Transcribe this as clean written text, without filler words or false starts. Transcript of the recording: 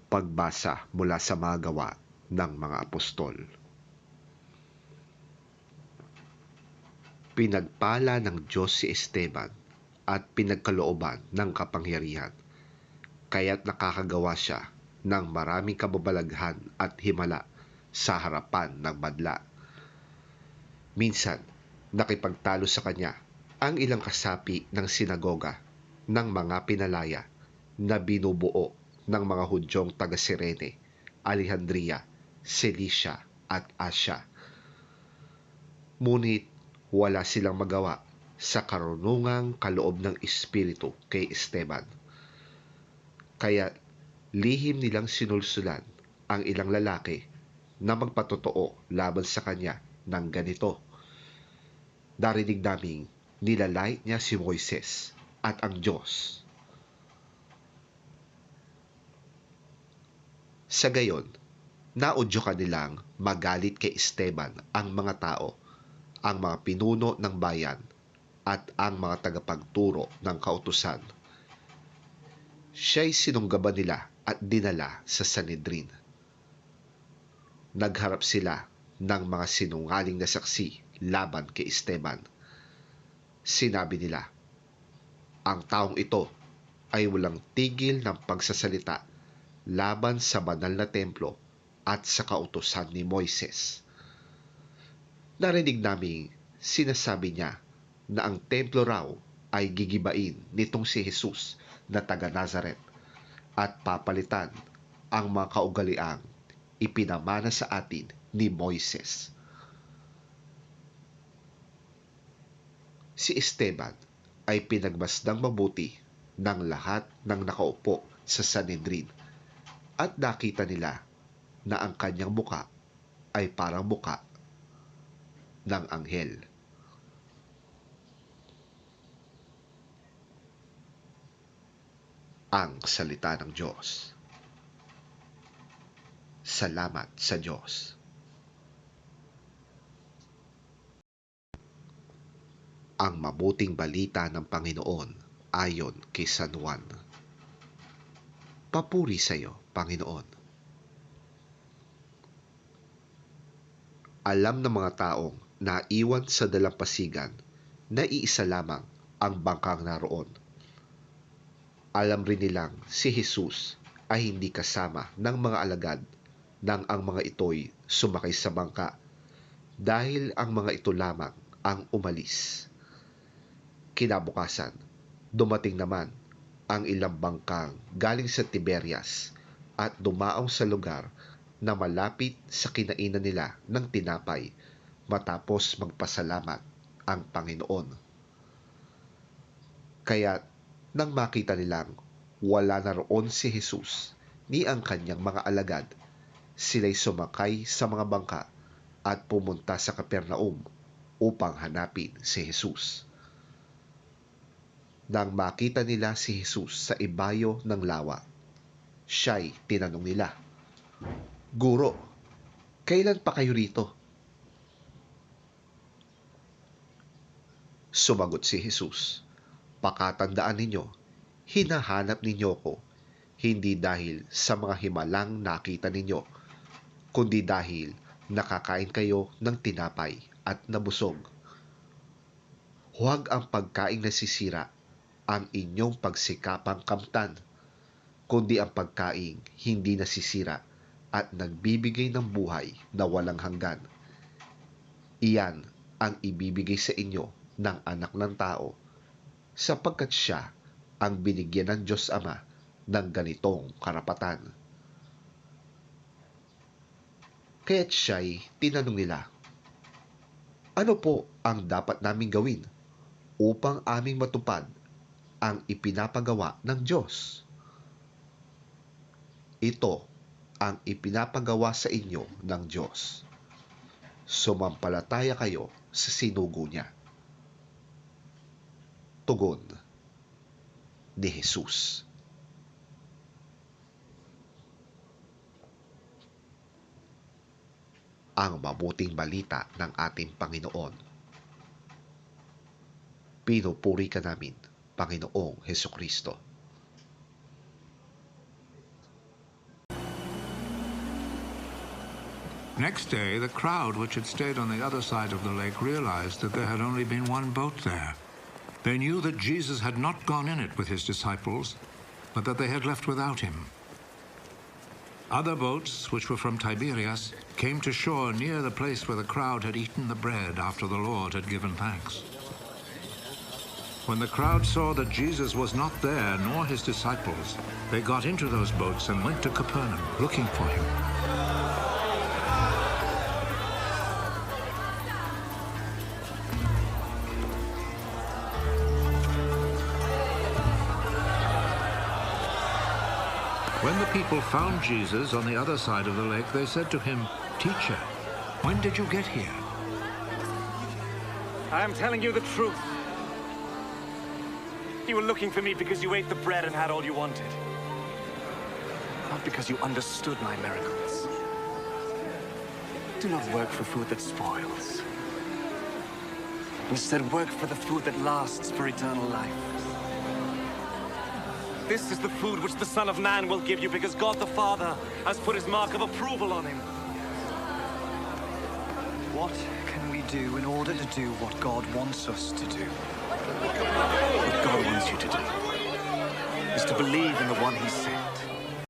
Pagbasa mula sa mga gawa ng mga apostol. Pinagpala ng Diyos si Esteban at pinagkalooban ng kapangyarihan, kaya't nakakagawa siya ng maraming kababalaghan at himala sa harapan ng madla. Minsan, nakipagtalo sa kanya ang ilang kasapi ng sinagoga ng mga pinalaya na binubuo ng mga Hudyong taga-Cirene, Alejandria, Cilicia at Asia. Ngunit wala silang magawa sa karunungang kaloob ng Espiritu kay Esteban. Kaya lihim nilang sinulsulan ang ilang lalaki na magpatotoo laban sa kanya ng ganito. Narinig naming nilalait niya si Moises at ang Diyos. Sa gayon, naudyo nilang magalit kay Esteban ang mga tao, ang mga pinuno ng bayan at ang mga tagapagturo ng kautusan. Siya'y sinunggaban nila at dinala sa Sanhedrin. Nagharap sila ng mga sinungaling na saksi laban kay Esteban. Sinabi nila, ang taong ito ay walang tigil ng pagsasalita laban sa banal na templo at sa kautusan ni Moises. Narinig naming sinasabi niya na ang templo raw ay gigibain nitong si Jesus na taga Nazaret at papalitan ang mga kaugaliang ipinamana sa atin ni Moises. Si Esteban ay pinagmasdang mabuti ng lahat ng nakaupo sa Sanhedrin at nakita nila na ang kanyang muka ay parang muka ng anghel. Ang salita ng Diyos. Salamat sa Diyos. Ang mabuting balita ng Panginoon ayon kay San Juan. Papuri sa iyo, Panginoon. Alam ng mga taong naiwan sa dalampasigan na iisa lamang ang bangkang naroon. Alam rin nilang si Jesus ay hindi kasama ng mga alagad nang ang mga ito'y sumakay sa bangka dahil ang mga ito lamang ang umalis. Kinabukasan, dumating naman ang ilang bangkang galing sa Tiberias at dumaong sa lugar na malapit sa kinainan nila ng tinapay matapos magpasalamat ang Panginoon. Kaya nang makita nilang wala na roon si Jesus ni ang kanyang mga alagad, sila'y sumakay sa mga bangka at pumunta sa Capernaum upang hanapin si Jesus. Nang makita nila si Jesus sa ibayo ng lawa, siya'y tinanong nila, Guro, kailan pa kayo rito? Sumagot si Jesus, pakatandaan ninyo, hinahanap ninyo ko, hindi dahil sa mga himalang nakita ninyo, kundi dahil nakakain kayo ng tinapay at nabusog. Huwag ang pagkaing nasisira ang inyong pagsikapang kamtan, kundi ang pagkaing hindi nasisira at nagbibigay ng buhay na walang hanggan. Iyan ang ibibigay sa inyo ng Anak ng Tao, sapagkat siya ang binigyan ng Diyos Ama ng ganitong karapatan. Kaya't siya'y tinanong nila, ano po ang dapat naming gawin upang aming matupad ang ipinapagawa ng Diyos? Ito ang ipinapagawa sa inyo ng Diyos. Sumampalataya kayo sa sinugo niya. Tugon ni Jesus. Ang mabuting balita ng ating Panginoon. Pinupuri ka namin, Panginoong Hesukristo. Next day, the crowd which had stayed on the other side of the lake realized that there had only been one boat there. They knew that Jesus had not gone in it with his disciples, but that they had left without him. Other boats, which were from Tiberias, came to shore near the place where the crowd had eaten the bread after the Lord had given thanks. When the crowd saw that Jesus was not there, nor his disciples, they got into those boats and went to Capernaum, looking for him. When the people found Jesus on the other side of the lake, they said to him, "Teacher, when did you get here?" I am telling you the truth. You were looking for me because you ate the bread and had all you wanted. Not because you understood my miracles. Do not work for food that spoils. Instead, work for the food that lasts for eternal life. This is the food which the Son of Man will give you because God the Father has put his mark of approval on him. What can we do in order to do what God wants us to do? What God wants you to do is to believe in the one he sent.